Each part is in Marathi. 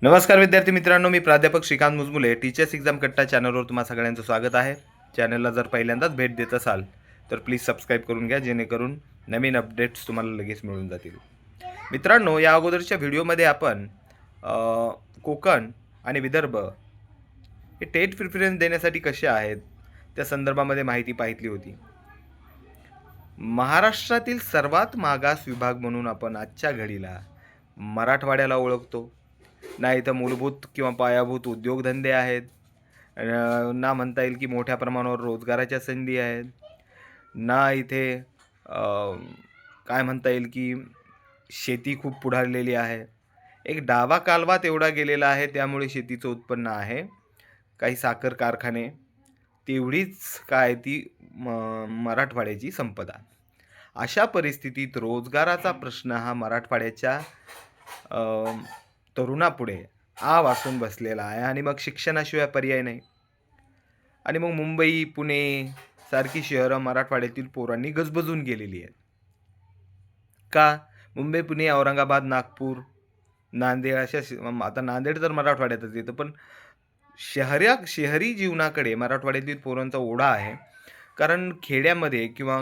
नमस्कार विद्यार्थी मित्रांनो, मी प्राध्यापक श्रीकांत मुजमुले टीचर्स एक्झाम कट्टा चॅनलवर तुम्हा सगळ्यांचं स्वागत आहे. चॅनलला जर पहिल्यांदाच भेट देत असाल तर प्लीज सबस्क्राईब करून घ्या, जेणेकरून नवीन अपडेट्स तुम्हाला लगेच मिळून जातील. मित्रांनो, या अगोदरच्या व्हिडिओमध्ये आपण अ, कोकण आणि विदर्भ हे टेट प्रिफरन्स देण्यासाठी कसे आहेत त्या संदर्भामध्ये माहिती पाहितली होती. महाराष्ट्रातील सर्वात मागास विभाग म्हणून आपण आजच्या घडीला मराठवाड्याला ओळखतो. ना इथं मूलभूत किंवा पायाभूत उद्योगधंदे आहेत, ना म्हणता येईल की मोठ्या प्रमाणावर रोजगाराच्या संधी आहेत, ना इथे अ, काय म्हणता येईल की शेती खूप पुढारलेली आहे. एक डावा कालवा तेवढा गेलेला आहे, त्यामुळे शेतीचं उत्पन्न आहे. काही साखर कारखाने, तेवढीच काय ती मराठवाड्याची संपदा. अशा परिस्थितीत रोजगाराचा प्रश्न हा मराठवाड्याच्या अ, तरुणापुढे आ वासून बसलेला आहे आणि मग शिक्षणाशिवाय पर्याय नाही. आणि मग मुंबई, पुणे सारखी शहरं मराठवाड्यातील पोरांनी गजबजून गेलेली आहेत. का? मुंबई, पुणे, औरंगाबाद, नागपूर, नांदेड अशा आता नांदेड तर मराठवाड्यातच येतं, पण शहरी जीवनाकडे मराठवाड्यातील पोरांचा ओढा आहे. कारण खेड्यामध्ये किंवा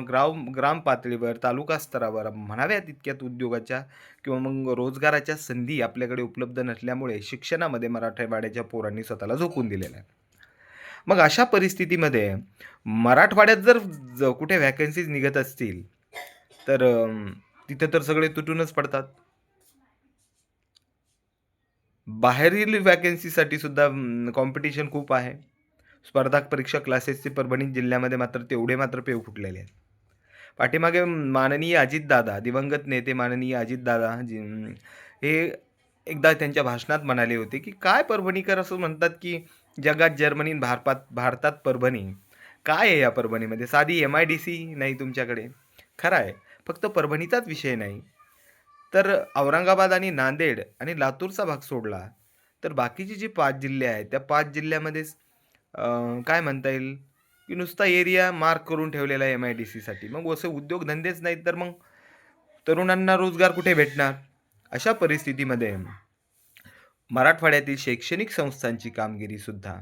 ग्राम पातळीवर, तालुका स्तरावर म्हणाव्या तितक्यात उद्योगाच्या किंवा मग रोजगाराच्या संधी आपल्याकडे उपलब्ध नसल्यामुळे शिक्षणामध्ये मराठवाड्याच्या पोरांनी स्वतःला झोकून दिलेलं आहे. मग अशा परिस्थितीमध्ये मराठवाड्यात जर कुठे व्हॅकन्सीज निघत असतील, तर तिथे तर सगळे तुटूनच पडतात. बाहेरील व्हॅकन्सीसाठी सुद्धा कॉम्पिटिशन खूप आहे. स्पर्धात्मक परीक्षा क्लासेसचे परभणी जिल्ह्यामध्ये मात्र तेवढे मात्र पेव फुटलेले आहेत. पाठीमागे माननीय अजितदादा, दिवंगत नेते माननीय अजितदादा हे एकदा त्यांच्या भाषणात म्हणाले होते, की काय परभणीकर असं म्हणतात, की जगात जर्मनी आणि भारतात परभणी. काय आहे या परभणीमध्ये? साधी एम-आय-डी-सी नाही तुमच्याकडे. खरं आहे, फक्त परभणीचाच विषय नाही. तर औरंगाबाद आणि नांदेड आणि लातूरचा भाग सोडला, तर बाकीचे जे 5 जिल्हे आहेत, त्या 5 जिल्ह्यामध्येच काय म्हणता येईल, की नुसता एरिया मार्क करून ठेवलेला आहे एम-आय-डी-सीसाठी. मग असे उद्योगधंदेच नाहीत, तर मग तरुणांना रोजगार कुठे भेटणार? अशा परिस्थितीमध्ये मराठवाड्यातील शैक्षणिक संस्थांची कामगिरीसुद्धा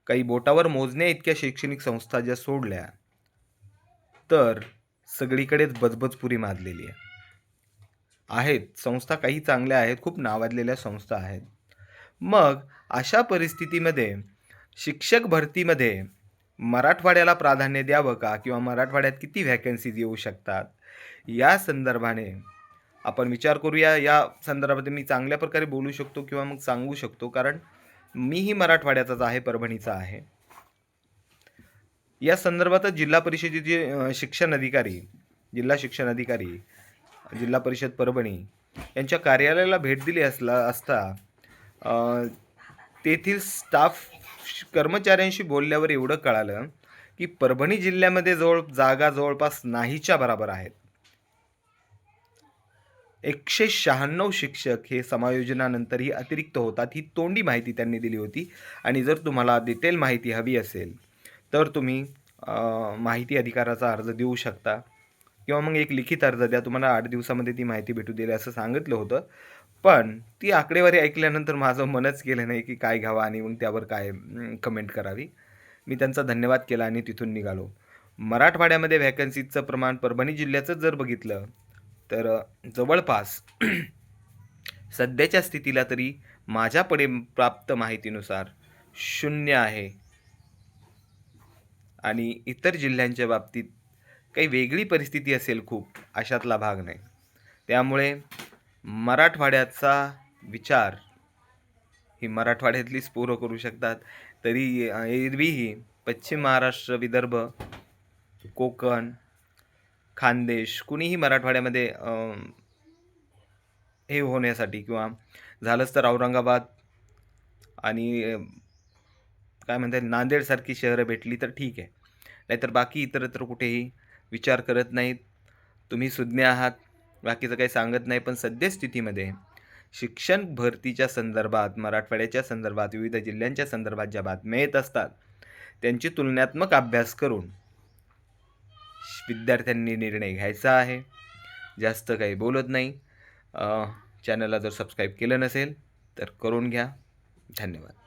काही बोटावर मोजण्या इतक्या शैक्षणिक संस्था ज्या सोडल्या, तर सगळीकडेच बजबजपुरी माजलेली आहे. आहेत, संस्था काही चांगल्या आहेत, खूप नावाजलेल्या संस्था आहेत. मग अशा परिस्थितीमध्ये शिक्षक भरतीमध्ये मराठवाड्याला प्राधान्य द्यावं का? किंवा मराठवाड्यात किती व्हॅकन्सीज येऊ शकतात? या संदर्भाने आपण विचार करूया. या संदर्भात मी चांगल्या प्रकारे बोलू शकतो किंवा मग सांगू शकतो, कारण मीही मराठवाड्याचाच आहे, परभणीचा आहे. या संदर्भातच जिल्हा परिषदेचे जिल्हा शिक्षण अधिकारी, जिल्हा परिषद परभणी यांच्या कार्यालयाला भेट दिली असता अ, तेथील स्टाफ कर्मचाऱ्यांशी बोलल्यावर एवढं कळालं, की परभणी जिल्ह्यामध्ये जागा जवळपास नाहीच्या बरोबर आहेत. 196 शिक्षक हे समायोजनानंतरही अतिरिक्त होतात. ही तोंडी माहिती त्यांनी दिली होती आणि जर तुम्हाला डिटेल माहिती हवी असेल, तर तुम्ही माहिती अधिकाराचा अर्ज देऊ शकता किंवा मग एक लिखित अर्ज द्या. तुम्हाला 8 दिवसामध्ये ती माहिती भेटू दिली असं सांगितलं होतं. पण ती आकडेवारी ऐकल्यानंतर माझं मनच केलं नाही, की काय घ्यावं आणि मग त्यावर काय कमेंट करावी. मी त्यांचा धन्यवाद केला आणि तिथून निघालो. मराठवाड्यामध्ये व्हॅकन्सीजचं प्रमाण परभणी जिल्ह्याचं जर बघितलं, तर जवळपास सध्याच्या स्थितीला तरी माझ्याकडे प्राप्त माहितीनुसार 0 आहे आणि इतर जिल्ह्यांच्या बाबतीत काही वेगळी परिस्थिती असेल खूप, अशातला भाग नाही. त्यामुळे मराठवाड्याचा विचार ही मराठवाड्यातलीच पोरं करू शकतात. तरी एरवीही पश्चिम महाराष्ट्र, विदर्भ, कोकण, खानदेश कुणीही मराठवाड्यामध्ये हे होण्यासाठी किंवा झालंच तर औरंगाबाद आणि काय म्हणता येईल नांदेडसारखी शहरं भेटली तर ठीक आहे. नाहीतर बाकी इतरत्र कुठेही विचार करत नाहीत. तुम्ही सुज्ञ आहात, बाकीचं काही सांगत नाही. पण सद्यस्थितीमध्ये शिक्षण भरतीच्या संदर्भात, मराठवाड्याच्या संदर्भात, विविध जिल्ह्यांच्या संदर्भात ज्या बातम्या येत असतात, त्यांची तुलनात्मक अभ्यास करून विद्यार्थ्यांनी निर्णय घ्यायचा आहे. जास्त काही बोलत नाही. चॅनलला जर सबस्क्राईब केलं नसेल तर करून घ्या. धन्यवाद.